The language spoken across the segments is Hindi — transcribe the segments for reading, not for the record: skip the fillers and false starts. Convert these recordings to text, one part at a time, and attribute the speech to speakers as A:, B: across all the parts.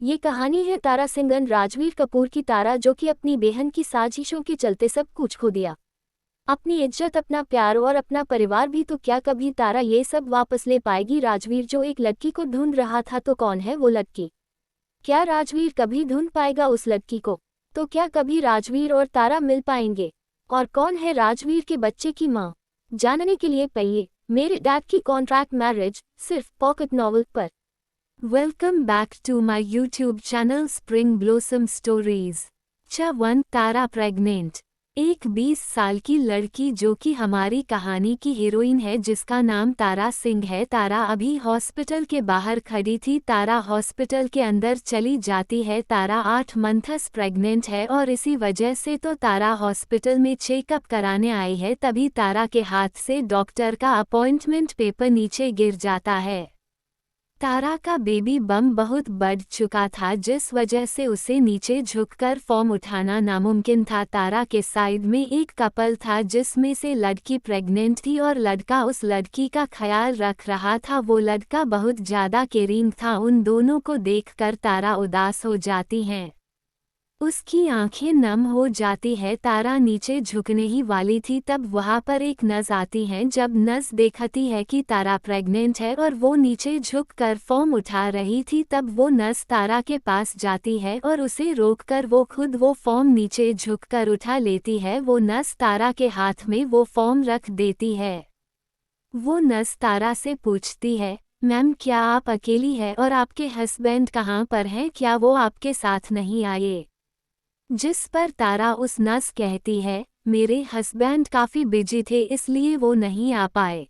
A: ये कहानी है तारा सिंघन राजवीर कपूर की। तारा जो कि अपनी बेहन की साजिशों के चलते सब कुछ खो दिया, अपनी इज्जत, अपना प्यार और अपना परिवार भी। तो क्या कभी तारा ये सब वापस ले पाएगी? राजवीर जो एक लड़की को ढूंढ रहा था, तो कौन है वो लड़की? क्या राजवीर कभी ढूंढ पाएगा उस लड़की को? तो क्या कभी राजवीर और तारा मिल पाएंगे? और कौन है राजवीर के बच्चे की माँ? जानने के लिए पढ़िए मेरे डैड की कॉन्ट्रैक्ट मैरिज, सिर्फ पॉकेट नॉवल पर।
B: Welcome back to my YouTube channel Spring Blossom Stories। वन तारा प्रेग्नेंट। एक 20 साल की लड़की जो कि हमारी कहानी की हीरोइन है, जिसका नाम तारा सिंह है। तारा अभी हॉस्पिटल के बाहर खड़ी थी। तारा हॉस्पिटल के अंदर चली जाती है। तारा 8 मंथस प्रेग्नेंट है और इसी वजह से तो तारा हॉस्पिटल में चेकअप कराने आई है। तभी तारा के हाथ से डॉक्टर का अपॉइंटमेंट पेपर नीचे गिर जाता है। तारा का बेबी बम बहुत बढ़ चुका था, जिस वजह से उसे नीचे झुककर फॉर्म उठाना नामुमकिन था। तारा के साइड में एक कपल था, जिसमें से लड़की प्रेग्नेंट थी और लड़का उस लड़की का ख्याल रख रहा था। वो लड़का बहुत ज़्यादा केयरिंग था। उन दोनों को देखकर तारा उदास हो जाती है, उसकी आंखें नम हो जाती है। तारा नीचे झुकने ही वाली थी, तब वहां पर एक नर्स आती है। जब नर्स देखती है कि तारा प्रेग्नेंट है और वो नीचे झुककर फॉर्म उठा रही थी, तब वो नर्स तारा के पास जाती है और उसे रोककर वो खुद वो फॉर्म नीचे झुककर उठा लेती है। वो नर्स तारा के हाथ में वो फॉर्म रख देती है। वो नर्स तारा से पूछती है, मैम क्या आप अकेली है और आपके हस्बैंड कहाँ पर हैं? क्या वो आपके साथ नहीं आए? जिस पर तारा उस नर्स कहती है, मेरे हस्बैंड काफ़ी बिजी थे इसलिए वो नहीं आ पाए।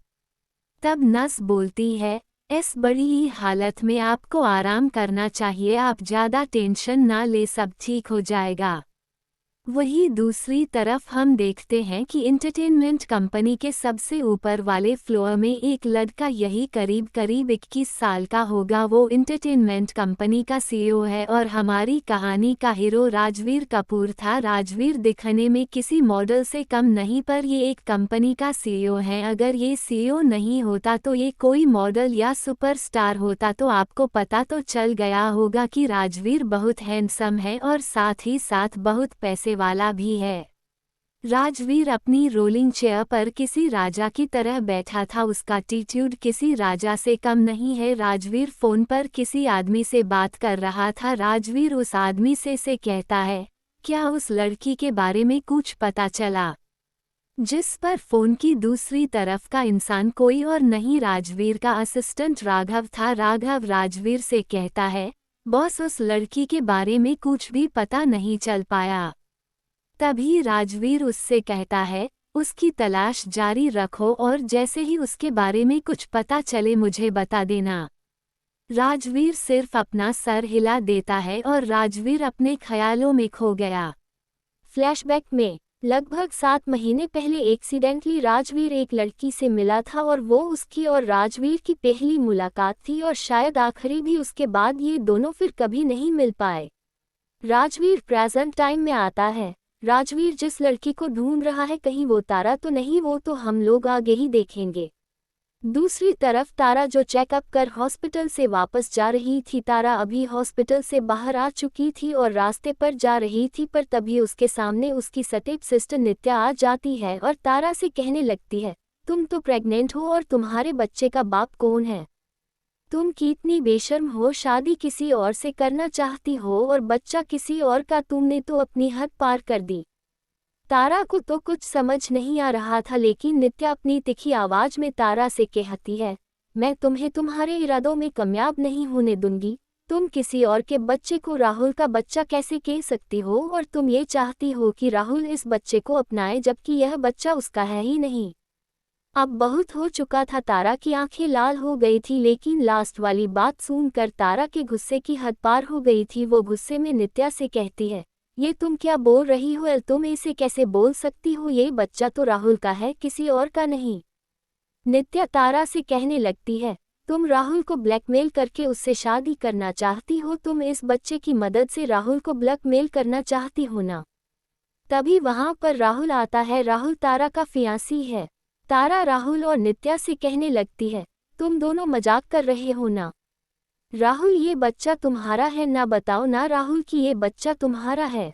B: तब नर्स बोलती है, इस बड़ी ही हालत में आपको आराम करना चाहिए, आप ज़्यादा टेंशन ना ले, सब ठीक हो जाएगा। वही दूसरी तरफ हम देखते हैं कि एंटरटेनमेंट कंपनी के सबसे ऊपर वाले फ्लोर में एक लड़का, यही करीब 21 साल का होगा। वो एंटरटेनमेंट कंपनी का सीईओ है और हमारी कहानी का हीरो राजवीर कपूर था। राजवीर दिखने में किसी मॉडल से कम नहीं, पर ये एक कंपनी का सीईओ है। अगर ये सीईओ नहीं होता तो ये कोई मॉडल या सुपरस्टार होता, तो आपको पता तो चल गया होगा कि राजवीर बहुत हैंडसम है और साथ ही साथ बहुत पैसे वाला भी है। राजवीर अपनी रोलिंग चेयर पर किसी राजा की तरह बैठा था। उसका एटीट्यूड किसी राजा से कम नहीं है। राजवीर फोन पर किसी आदमी से बात कर रहा था। राजवीर उस आदमी से कहता है, क्या उस लड़की के बारे में कुछ पता चला? जिस पर फोन की दूसरी तरफ का इंसान कोई और नहीं, राजवीर का असिस्टेंट राघव था। राघव राजवीर से कहता है, बॉस उस लड़की के बारे में कुछ भी पता नहीं चल पाया। तभी राजवीर उससे कहता है, उसकी तलाश जारी रखो और जैसे ही उसके बारे में कुछ पता चले मुझे बता देना। राजवीर सिर्फ अपना सर हिला देता है और राजवीर अपने ख्यालों में खो गया।
A: फ्लैशबैक में लगभग 7 महीने पहले एक्सीडेंटली राजवीर एक लड़की से मिला था और वो उसकी और राजवीर की पहली मुलाकात थी और शायद आखिरी भी। उसके बाद ये दोनों फिर कभी नहीं मिल पाए। राजवीर प्रेजेंट टाइम में आता है। राजवीर जिस लड़की को ढूंढ रहा है, कहीं वो तारा तो नहीं? वो तो हम लोग आगे ही देखेंगे। दूसरी तरफ तारा जो चेकअप कर हॉस्पिटल से वापस जा रही थी। तारा अभी हॉस्पिटल से बाहर आ चुकी थी और रास्ते पर जा रही थी, पर तभी उसके सामने उसकी स्टेप सिस्टर नित्या आ जाती है और तारा से कहने लगती है, तुम तो प्रेग्नेंट हो और तुम्हारे बच्चे का बाप कौन है? तुम कितनी बेशर्म हो, शादी किसी और से करना चाहती हो और बच्चा किसी और का। तुमने तो अपनी हद पार कर दी। तारा को तो कुछ समझ नहीं आ रहा था, लेकिन नित्या अपनी तिखी आवाज में तारा से कहती है, मैं तुम्हें तुम्हारे इरादों में कामयाब नहीं होने दूंगी। तुम किसी और के बच्चे को राहुल का बच्चा कैसे कह सकती हो? और तुम ये चाहती हो कि राहुल इस बच्चे को अपनाए, जबकि यह बच्चा उसका है ही नहीं। अब बहुत हो चुका था। तारा की आंखें लाल हो गई थी, लेकिन लास्ट वाली बात सुनकर तारा के गुस्से की हद पार हो गई थी। वो गुस्से में नित्या से कहती है, ये तुम क्या बोल रही हो? तुम ऐसे कैसे बोल सकती हो? ये बच्चा तो राहुल का है, किसी और का नहीं। नित्या तारा से कहने लगती है, तुम राहुल को ब्लैकमेल करके उससे शादी करना चाहती हो? तुम इस बच्चे की मदद से राहुल को ब्लैकमेल करना चाहती हो ना? तभी वहां पर राहुल आता है। राहुल तारा का फियांसी है। तारा राहुल और नित्या से कहने लगती है, तुम दोनों मजाक कर रहे हो ना? राहुल ये बच्चा तुम्हारा है ना, बताओ ना राहुल कि ये बच्चा तुम्हारा है।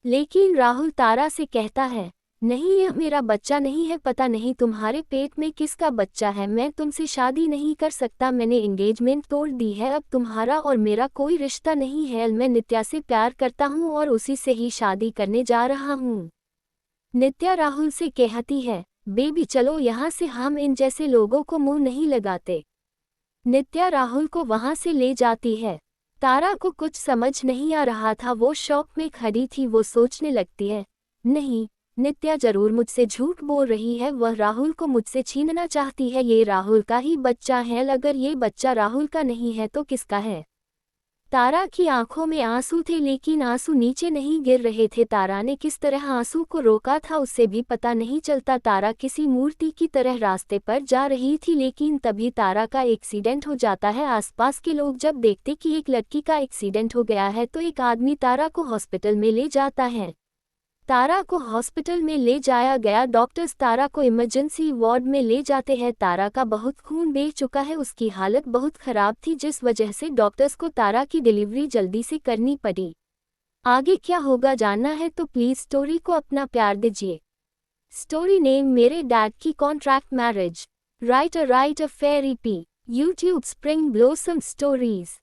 A: लेकिन राहुल तारा से कहता है, नहीं यह मेरा बच्चा नहीं है, पता नहीं तुम्हारे पेट में किसका बच्चा है, मैं तुमसे शादी नहीं कर सकता, मैंने एंगेजमेंट तोड़ दी है, अब तुम्हारा और मेरा कोई रिश्ता नहीं है, मैं नित्या से प्यार करता हूँ और उसी से ही शादी करने जा रहा हूँ। नित्या राहुल से कहती है, बेबी चलो यहाँ से, हम इन जैसे लोगों को मुंह नहीं लगाते। नित्या राहुल को वहाँ से ले जाती है। तारा को कुछ समझ नहीं आ रहा था, वो शॉक में खड़ी थी, वो सोचने लगती है, नहीं, नित्या जरूर मुझसे झूठ बोल रही है, वह राहुल को मुझसे छीनना चाहती है, ये राहुल का ही बच्चा है, अगर ये बच्चा राहुल का नहीं है तो किसका है। तारा की आंखों में आंसू थे लेकिन आंसू नीचे नहीं गिर रहे थे। तारा ने किस तरह आंसू को रोका था उससे भी पता नहीं चलता। तारा किसी मूर्ति की तरह रास्ते पर जा रही थी, लेकिन तभी तारा का एक्सीडेंट हो जाता है। आसपास के लोग जब देखते कि एक लड़की का एक्सीडेंट हो गया है तो एक आदमी तारा को हॉस्पिटल में ले जाता है। तारा को हॉस्पिटल में ले जाया गया। डॉक्टर्स तारा को इमरजेंसी वार्ड में ले जाते हैं। तारा का बहुत खून बह चुका है, उसकी हालत बहुत खराब थी, जिस वजह से डॉक्टर्स को तारा की डिलीवरी जल्दी से करनी पड़ी। आगे क्या होगा जानना है तो प्लीज़ स्टोरी को अपना प्यार दीजिए। स्टोरी नेम मेरे डैड की contract marriage. Write a fairy P. YouTube spring blossom stories.